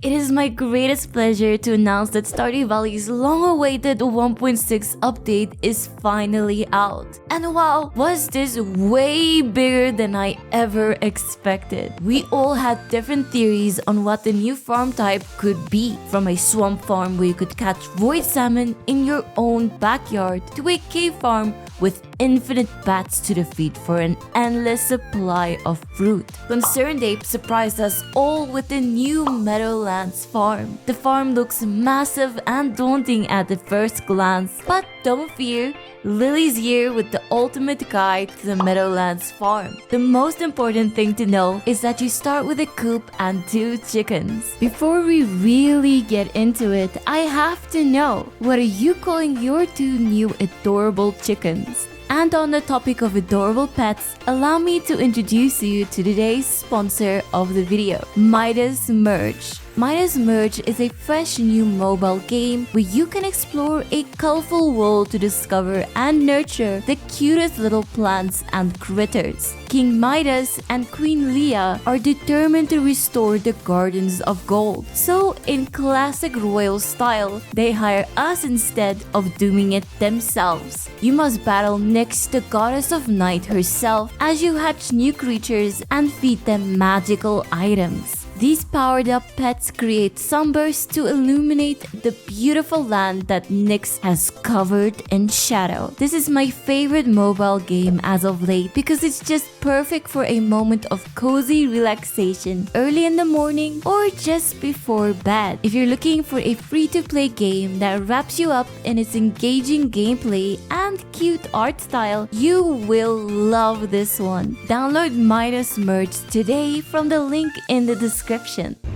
It is my greatest pleasure to announce that Stardew Valley's long-awaited 1.6 update is finally out. And wow, was this way bigger than I ever expected. We all had different theories on what the new farm type could be, from a swamp farm where you could catch void salmon in your own backyard to a cave farm with infinite bats to defeat for an endless supply of fruit. Concerned Ape surprised us all with the new Meadowlands Farm. The farm looks massive and daunting at the first glance, but don't fear, Lily's here with the ultimate guide to the Meadowlands Farm. The most important thing to know is that you start with a coop and 2 chickens. Before we really get into it, I have to know, what are you calling your 2 new adorable chickens? And on the topic of adorable pets, allow me to introduce you to today's sponsor of the video, Midas Merge. Midas Merge is a fresh new mobile game where you can explore a colorful world to discover and nurture the cutest little plants and critters. King Midas and Queen Leah are determined to restore the Gardens of Gold. So, in classic royal style, they hire us instead of doing it themselves. You must battle Nyx, the goddess of night herself, as you hatch new creatures and feed them magical items. These powered-up pets create sunbursts to illuminate the beautiful land that Nyx has covered in shadow. This is my favorite mobile game as of late because it's just perfect for a moment of cozy relaxation early in the morning or just before bed. If you're looking for a free-to-play game that wraps you up in its engaging gameplay and cute art style, you will love this one. Download Midas Merge today from the link in the description.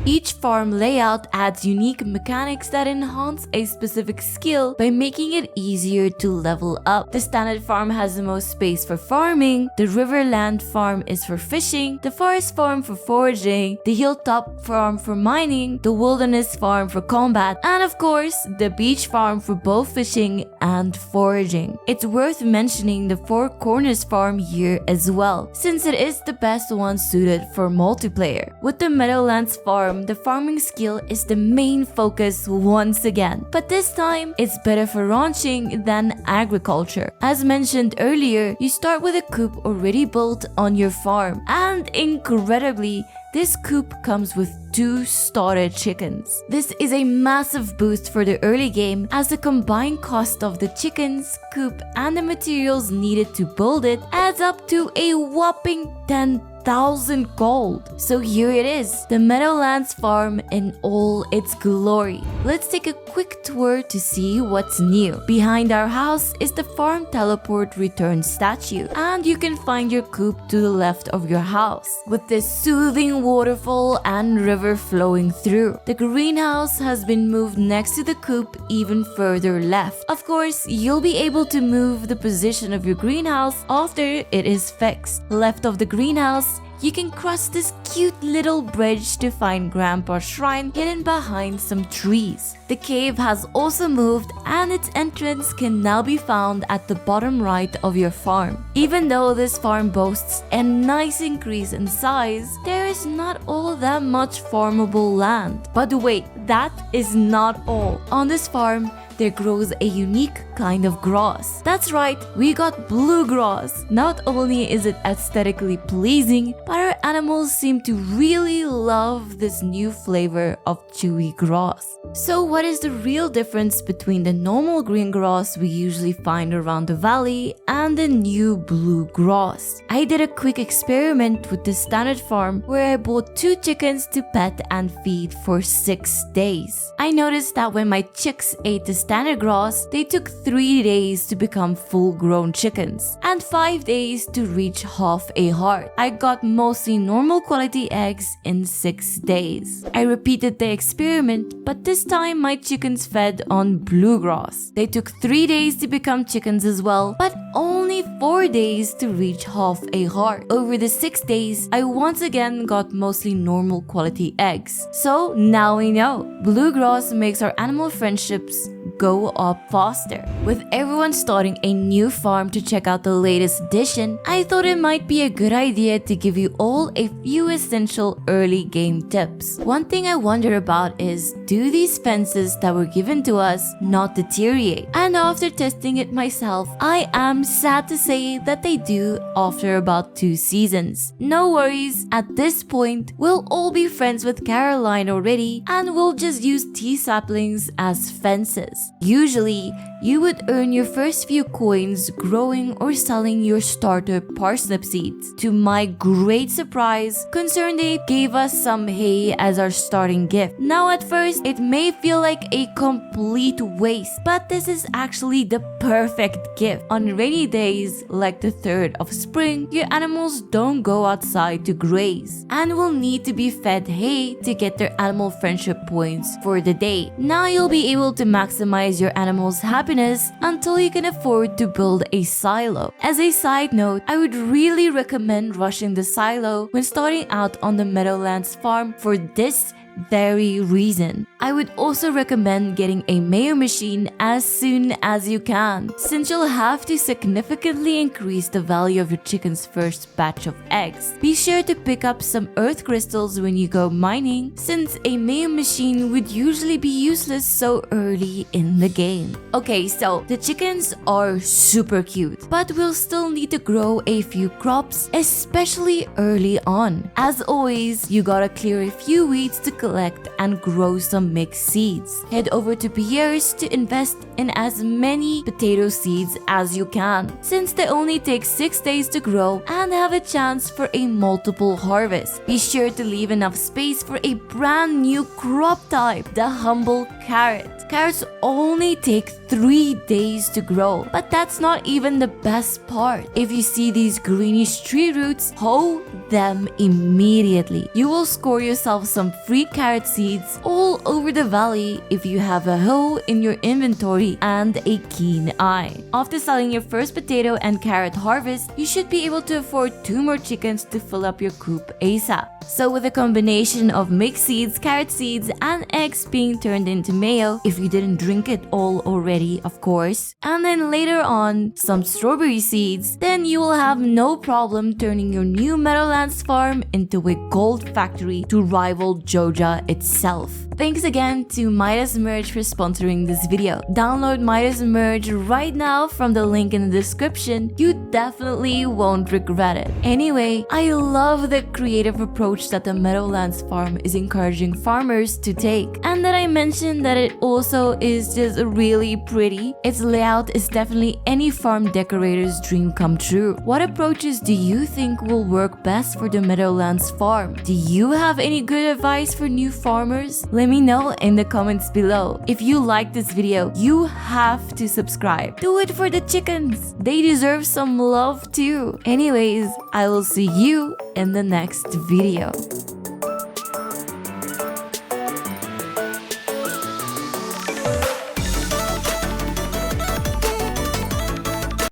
Each farm layout adds unique mechanics that enhance a specific skill by making it easier to level up. The standard farm has the most space for farming, the riverland farm is for fishing, the forest farm for foraging, the hilltop farm for mining, the wilderness farm for combat, and of course, the beach farm for both fishing and foraging. It's worth mentioning the Four Corners farm here as well, since it is the best one suited for multiplayer. With the Meadowlands Farm, the farming skill is the main focus once again, but this time it's better for ranching than agriculture. As mentioned earlier, you start with a coop already built on your farm, and incredibly, this coop comes with 2 starter chickens. This is a massive boost for the early game as the combined cost of the chickens, coop, and the materials needed to build it adds up to a whopping 10,000 gold. So here it is, the Meadowlands Farm in all its glory. Let's take a quick tour to see what's new. Behind our house is the farm teleport return statue, and you can find your coop to the left of your house, with this soothing waterfall and river flowing through. The greenhouse has been moved next to the coop even further left. Of course, you'll be able to move the position of your greenhouse after it is fixed. Left of the greenhouse, you can cross this cute little bridge to find Grandpa's shrine hidden behind some trees. The cave has also moved and its entrance can now be found at the bottom right of your farm. Even though this farm boasts a nice increase in size, there is not all that much farmable land. But wait, that is not all. On this farm, there grows a unique kind of grass. That's right, we got bluegrass. Not only is it aesthetically pleasing, but our animals seem to really love this new flavor of chewy grass. So what is the real difference between the normal green grass we usually find around the valley and the new bluegrass? I did a quick experiment with the standard farm where I bought 2 chickens to pet and feed for 6 days. I noticed that when my chicks ate the standard grass, they took 3 days to become full-grown chickens and 5 days to reach half a heart. I got mostly normal quality eggs in 6 days. I repeated the experiment, but this time my chickens fed on bluegrass. They took 3 days to become chickens as well, but only 4 days to reach half a heart. Over the 6 days, I once again got mostly normal quality eggs. So now we know, bluegrass makes our animal friendships go up faster. With everyone starting a new farm to check out the latest addition, I thought it might be a good idea to give you all a few essential early game tips. One thing I wonder about is, do these fences that were given to us not deteriorate? And after testing it myself, I am sad to say that they do after about 2 seasons. No worries, at this point, we'll all be friends with Caroline already and we'll just use tea saplings as fences. Usually, you would earn your first few coins growing or selling your starter parsnip seeds. To my great surprise, Concerned Ape gave us some hay as our starting gift. Now at first, it may feel like a complete waste, but this is actually the perfect gift. On rainy days, like the 3rd of spring, your animals don't go outside to graze and will need to be fed hay to get their animal friendship points for the day. Now you'll be able to maximize your animals' happiness until you can afford to build a silo. As a side note, I would really recommend rushing the silo when starting out on the Meadowlands Farm for this very reason. I would also recommend getting a mayo machine as soon as you can, since you'll have to significantly increase the value of your chicken's first batch of eggs. Be sure to pick up some earth crystals when you go mining, since a mayo machine would usually be useless so early in the game. Okay, so the chickens are super cute, but we'll still need to grow a few crops, especially early on. As always, you gotta clear a few weeds to collect and grow some mixed seeds. Head over to Pierre's to invest in as many potato seeds as you can, since they only take 6 days to grow and have a chance for a multiple harvest. Be sure to leave enough space for a brand new crop type, the humble carrot. Carrots only take 3 days to grow, but that's not even the best part. If you see these greenish tree roots, hoe them immediately. You will score yourself some free carrot seeds all over the valley if you have a hoe in your inventory and a keen eye. After selling your first potato and carrot harvest, you should be able to afford 2 more chickens to fill up your coop ASAP. So with a combination of mixed seeds, carrot seeds, and eggs being turned into mayo, if you didn't drink it all already, of course, and then later on some strawberry seeds, then you will have no problem turning your new Meadowlands farm into a gold factory to rival Joja itself. Thanks again to Midas Merge for sponsoring this video. Download Midas Merge right now from the link in the description. You definitely won't regret it. Anyway, I love the creative approach that the Meadowlands Farm is encouraging farmers to take, and that I mentioned that it also is just really pretty. Its layout is definitely any farm decorator's dream come true. What approaches do you think will work best for the Meadowlands Farm? Do you have any good advice for new farmers? Let me know in the comments below. If you like this video, you have to subscribe. Do it for the chickens. They deserve some love too. Anyways, I will see you in the next video.